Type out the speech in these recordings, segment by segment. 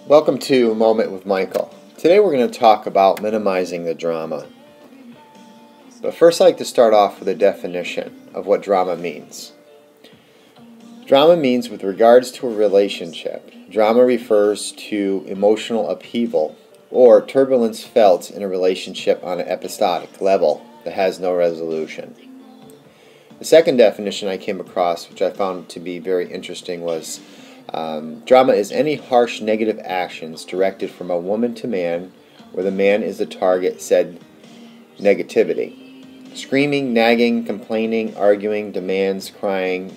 Welcome to Moment with Michael. Today we're going to talk about minimizing the drama. But first I'd like to start off with a definition of what drama means. Drama means with regards to a relationship. Drama refers to emotional upheaval or turbulence felt in a relationship on an episodic level that has no resolution. The second definition I came across, which I found to be very interesting, was drama is any harsh negative actions directed from a woman to man where the man is the target, said negativity. Screaming, nagging, complaining, arguing, demands, crying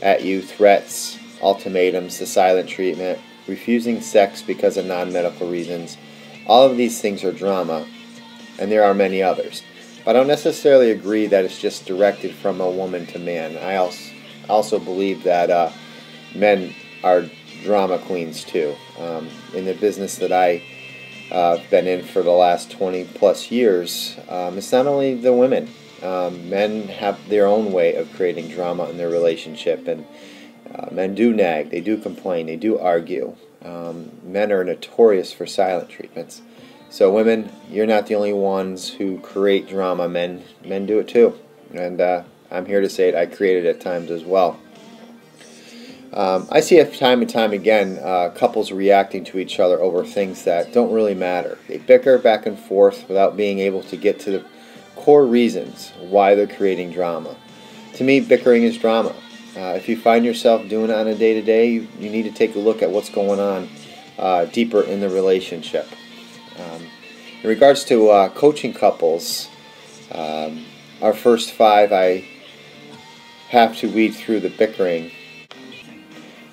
at you, threats, ultimatums, the silent treatment, refusing sex because of non-medical reasons. All of these things are drama, and there are many others. But I don't necessarily agree that it's just directed from a woman to man. I also believe that men are drama queens too. In the business that I've been in for the last 20 plus years, it's not only the women. Men have their own way of creating drama in their relationship, and men do nag, they do complain, they do argue. Men are notorious for silent treatments. So women, you're not the only ones who create drama. Men do it too, and I'm here to say it. I create it at times as well. I see it time and time again, couples reacting to each other over things that don't really matter. They bicker back and forth without being able to get to the core reasons why they're creating drama. To me, bickering is drama. If you find yourself doing it on a day-to-day, you need to take a look at what's going on deeper in the relationship. In regards to coaching couples, our first 5, I have to weed through the bickering.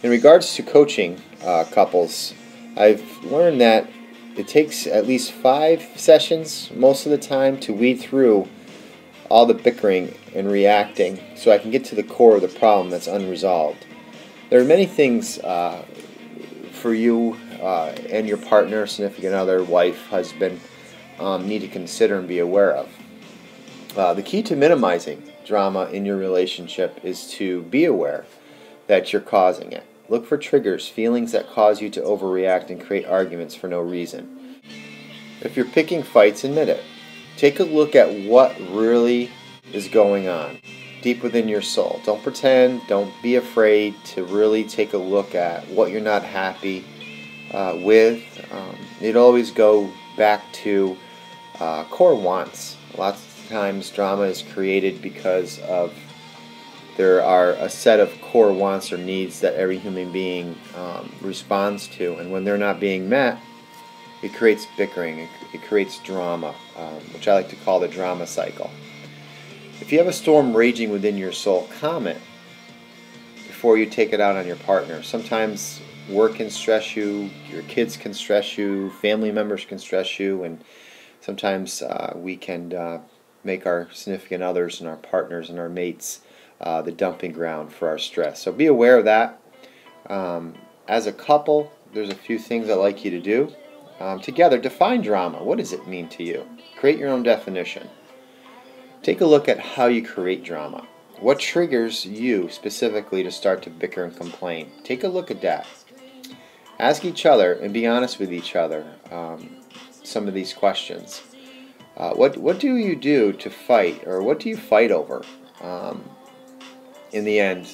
In regards to coaching couples, I've learned that it takes at least 5 sessions most of the time to weed through all the bickering and reacting so I can get to the core of the problem that's unresolved. There are many things for you and your partner, significant other, wife, husband, need to consider and be aware of. The key to minimizing drama in your relationship is to be aware that you're causing it. Look for triggers, feelings that cause you to overreact and create arguments for no reason. If you're picking fights, admit it. Take a look at what really is going on deep within your soul. Don't pretend, don't be afraid to really take a look at what you're not happy with. It always go back to core wants. Lots of times drama is created because of there are a set of core wants or needs that every human being responds to, and when they're not being met, it creates bickering, it creates drama, which I like to call the drama cycle. If you have a storm raging within your soul, calm it before you take it out on your partner. Sometimes work can stress you, your kids can stress you, family members can stress you, and sometimes we can make our significant others and our partners and our mates the dumping ground for our stress. So be aware of that. As a couple, there's a few things I'd like you to do. Together, define drama. What does it mean to you? Create your own definition. Take a look at how you create drama. What triggers you specifically to start to bicker and complain? Take a look at that. Ask each other and be honest with each other some of these questions. What do you do to fight, or what do you fight over? In the end,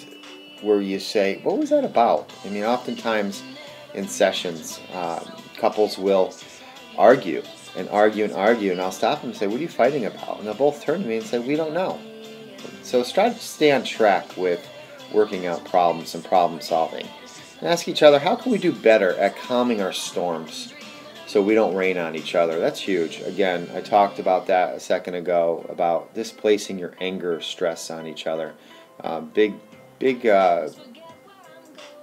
where you say, what was that about? I mean, oftentimes in sessions, couples will argue and argue and argue, and I'll stop them and say, what are you fighting about? And they'll both turn to me and say, we don't know. So try to stay on track with working out problems and problem solving. And ask each other, how can we do better at calming our storms so we don't rain on each other? That's huge. Again, I talked about that a second ago, about displacing your anger, stress on each other. Big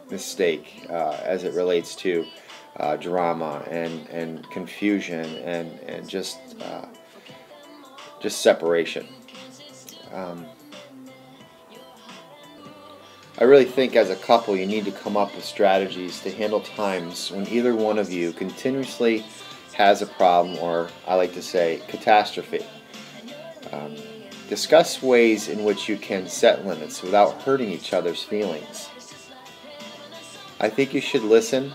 mistake as it relates to drama and confusion and just separation. I really think as a couple you need to come up with strategies to handle times when either one of you continuously has a problem, or I like to say catastrophe. Discuss ways in which you can set limits without hurting each other's feelings. I think you should listen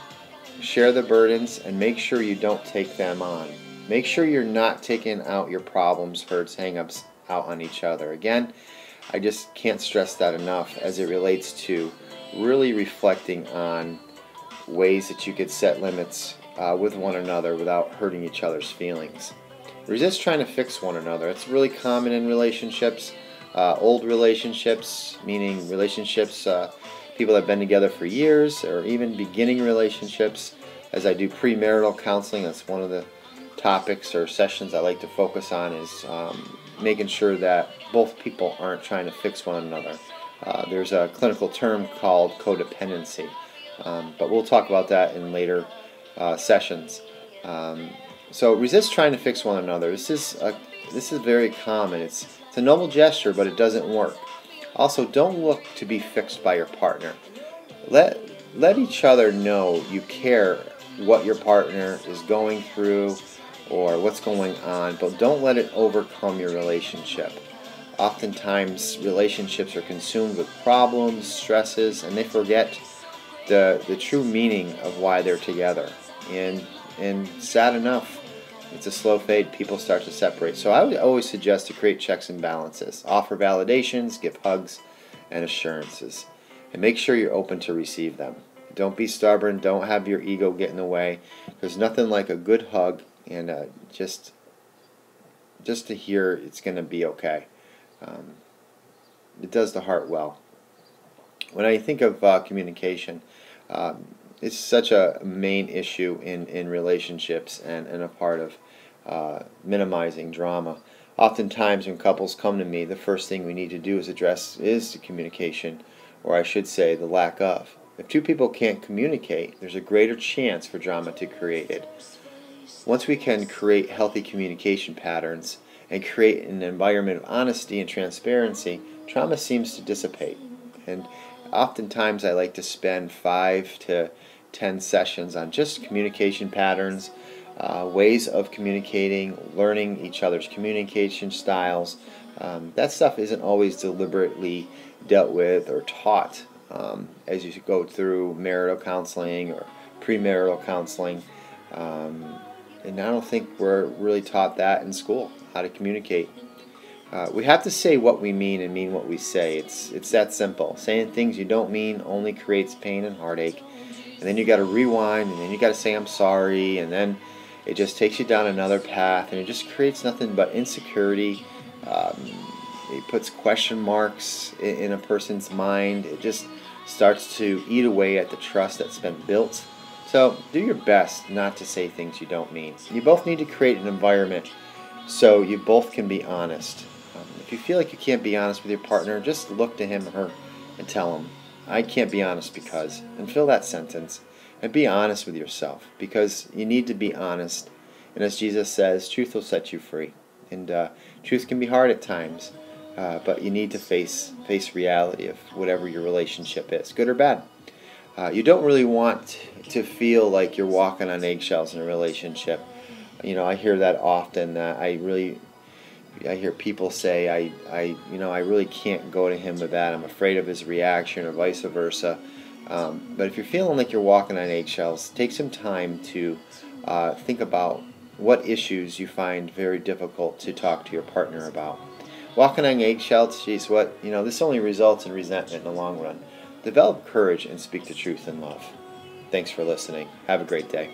share the burdens, and make sure you don't take them on. Make sure you're not taking out your problems, hurts, hang-ups out on each other. Again, I just can't stress that enough as it relates to really reflecting on ways that you could set limits with one another without hurting each other's feelings. Resist trying to fix one another. It's really common in relationships, old relationships, meaning relationships, people that have been together for years, or even beginning relationships. As I do premarital counseling, that's one of the topics or sessions I like to focus on, is making sure that both people aren't trying to fix one another. There's a clinical term called codependency, but we'll talk about that in later sessions. So resist trying to fix one another. This is very common. It's a noble gesture, but it doesn't work. Also, don't look to be fixed by your partner. Let each other know you care what your partner is going through or what's going on, but don't let it overcome your relationship. Oftentimes, relationships are consumed with problems, stresses, and they forget the true meaning of why they're together. And sad enough, it's a slow fade. People start to separate. So I would always suggest to create checks and balances. Offer validations, give hugs and assurances. And make sure you're open to receive them. Don't be stubborn. Don't have your ego get in the way. There's nothing like a good hug and just to hear it's going to be okay. It does the heart well. When I think of communication, it's such a main issue in relationships and a part of minimizing drama. Oftentimes when couples come to me, the first thing we need to do is address the communication, or I should say the lack of. If two people can't communicate, there's a greater chance for drama to be created. Once we can create healthy communication patterns and create an environment of honesty and transparency, trauma seems to dissipate. And oftentimes I like to spend 5 to 10 sessions on just communication patterns, ways of communicating, learning each other's communication styles. That stuff isn't always deliberately dealt with or taught as you go through marital counseling or premarital counseling. And I don't think we're really taught that in school, how to communicate. We have to say what we mean and mean what we say. It's that simple. Saying things you don't mean only creates pain and heartache. And then you got to rewind, and then you got to say I'm sorry, and then it just takes you down another path, and it just creates nothing but insecurity. It puts question marks in a person's mind. It just starts to eat away at the trust that's been built. So do your best not to say things you don't mean. You both need to create an environment so you both can be honest. If you feel like you can't be honest with your partner, just look to him or her and tell him, I can't be honest because, and fill that sentence, and be honest with yourself, because you need to be honest. And as Jesus says, truth will set you free. And truth can be hard at times, but you need to face reality of whatever your relationship is, good or bad. You don't really want to feel like you're walking on eggshells in a relationship. You know, I hear that often. I hear people say, I really can't go to him with that. I'm afraid of his reaction, or vice versa. But if you're feeling like you're walking on eggshells, take some time to think about what issues you find very difficult to talk to your partner about. Walking on eggshells, geez, this only results in resentment in the long run. Develop courage and speak the truth in love. Thanks for listening. Have a great day.